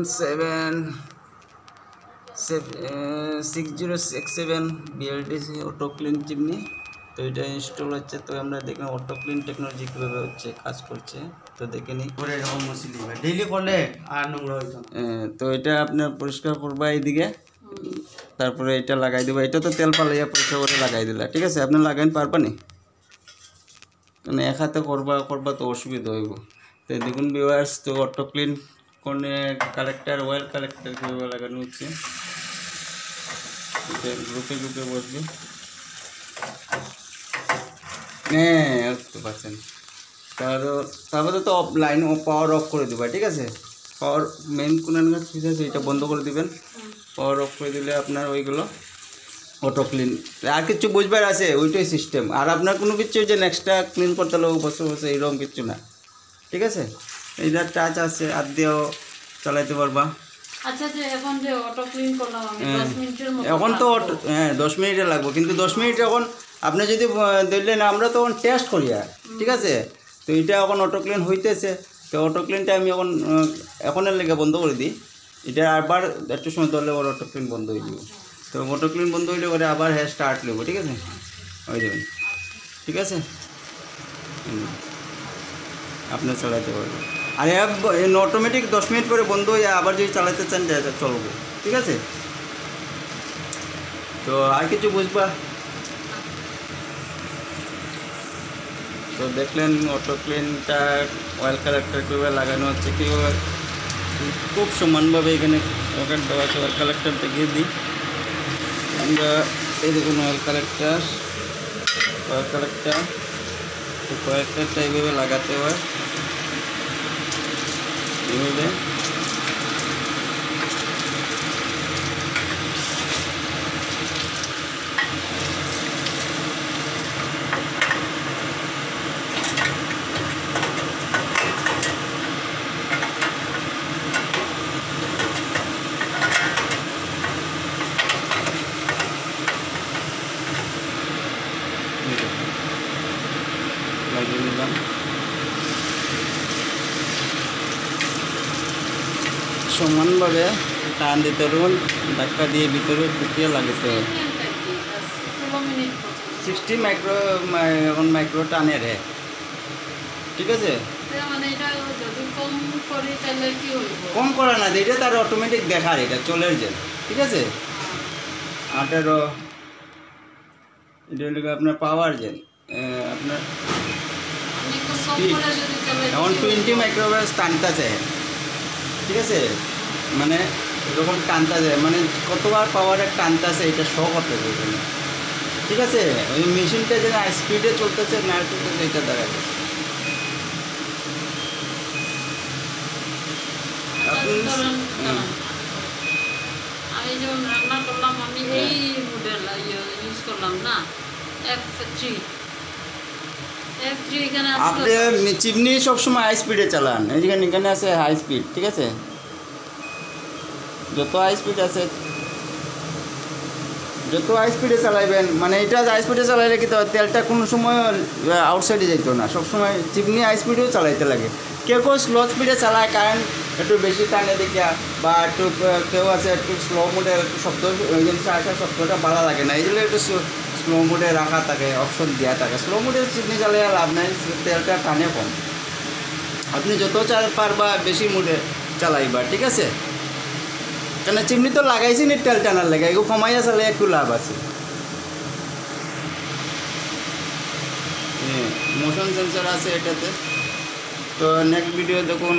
6067 BLDC auto clean chimney. তো এটা install হচ্ছে, তো আমরা দেখলাম অটো ক্লিন টেকনোলজি কীভাবে হচ্ছে কাজ করছে, তো দেখে নিই। ডেইলি করলে আর নোংরা হইতো না। তো এটা আপনার পরিষ্কার করবা এইদিকে, তারপরে এটা লাগাই দেবা। এটা তো তেল পালাইয়া পরিষ্কার করে লাগাই দিলা, ঠিক আছে? আপনি লাগাইন পারবা নি, কারণ এক হাতে করবা তো অসুবিধা হইব। তো দেখুন ভিউয়ার্স, তো অটো ক্লিন কোনে কালেক্টার অয়েল কালেক্টার কীভাবে লাগানো হচ্ছে, এটা গ্রুপে বসবে। হ্যাঁ, বুঝতে পারছেন। তারপরে তো লাইন পাওয়ার অফ করে দেবা, ঠিক আছে? পাওয়ার মেন কোন সুইচ আছে এটা বন্ধ করে দিবেন। পাওয়ার অফ করে দিলে আপনার ওইগুলো অটো ক্লিন। আর কিছু বুঝবার আছে, ওইটাই সিস্টেম। আর আপনার কোনো কিছু যে নেক্সটটা ক্লিন করতে হলে বসে বসে এইরকম কিছু না, ঠিক আছে? এইটার টাচ আছে, আর দিয়েও চালাইতে পারবা। আচ্ছা, যে এখন যে অটো ক্লিন করলাম আমি 10 মিনিটের মতো, এখন তো 10 মিনিটে লাগবে, কিন্তু 10 মিনিট এখন আপনি যদি ধরলেন, আমরা তখন টেস্ট করি, ঠিক আছে? তো এটা এখন অটো ক্লিন হইতেছে। তো অটো ক্লিনটা আমি এখনের লেগে বন্ধ করে দিই। এটা আবার একটু সময় ধরলে ওর অটো ক্লিন বন্ধ হয়ে যাবে। তো অটো ক্লিন বন্ধ হইলে পরে আবার স্টার্ট নেব, ঠিক আছে? হয়ে যাবেন, ঠিক আছে? আপনার চালাতে পারবেন। আর অটোমেটিক 10 মিনিট পরে বন্ধ হয়ে আবার যদি চালাতে চান চলবে, ঠিক আছে? তো আর কিছু বুঝবা? তো দেখলেন অটো ক্লিনটা অয়েল কালেক্টর কীভাবে লাগানো হচ্ছে, কীভাবে খুব সমানভাবে এখানে দেওয়া আছে। অয়েল কালেক্টর দেখিয়ে দিই আমরা। এই দেখুন অয়েল কালেক্টর তো কয়েকটা এইভাবে লাগাতে হয়, এইভাবে। লাগিয়ে নিলাম। সমানভাবে টান দিতে রুল ধাক্কা দিয়ে ভিতরে ঢুকিয়ে লাগাতে হবে। 60 মাইক্রো এখন মাইক্রো টানে রে, ঠিক আছে? কম করা না, এটা তার অটোমেটিক দেখার, এটা চলে যায়, ঠিক আছে? 18 এটা হলো আপনার পাওয়ার জেন। আপনার এখন 20 মাইক্রোওয়েভ টানতেছে, ঠিক আছে? মানে যখন টানতেছে, মানে কতবার পাওয়ারের টানতেছে এটা শো করতেছে এখানে, ঠিক আছে? ওই মেশিনটা যেন স্পিডে চলতেছে না চলতেছে এটা দেখা যাচ্ছে। আমি যখন রান্না করলাম আমি এই মডেল ইউজ করলাম না, F3 এখানে আপনি চিমনি সবসময় হাই স্পিডে চালান। এখানে আছে হাই স্পিড, ঠিক আছে? যত হাই স্পিডে চালাইবেন, মানে এটা হাই স্পিডে চালাইলে কি তেলটা কোনো সময় আউটসাইডে যেত না, সবসময় চিমনি হাই স্পিডেও চালাইতে লাগে। কেউ স্লো স্পিডে চালায়, কারেন্ট একটু বেশি টানে দেখিয়া, বা একটু কেউ আছে একটু স্লো মোডে, একটু শব্দ শব্দটা ভালো লাগে না, এই জন্য একটু স্লো মোডে রাখা থাকে, অপশন দেওয়া থাকে। স্লো মোডে চিমনি চালিয়ে লাভ নাই, তেলটা টানে কম। আপনি যত পারবা বেশি মোডে চালাইবা, ঠিক আছে? কেন চিমনি তো লাগাইছি নি তেল টানার লাগে, এগুলো কমাইয়া চালে একটু লাভ আছে। মোশন সেন্সর আছে এটাতে। তো নেক্সট ভিডিও দেখুন।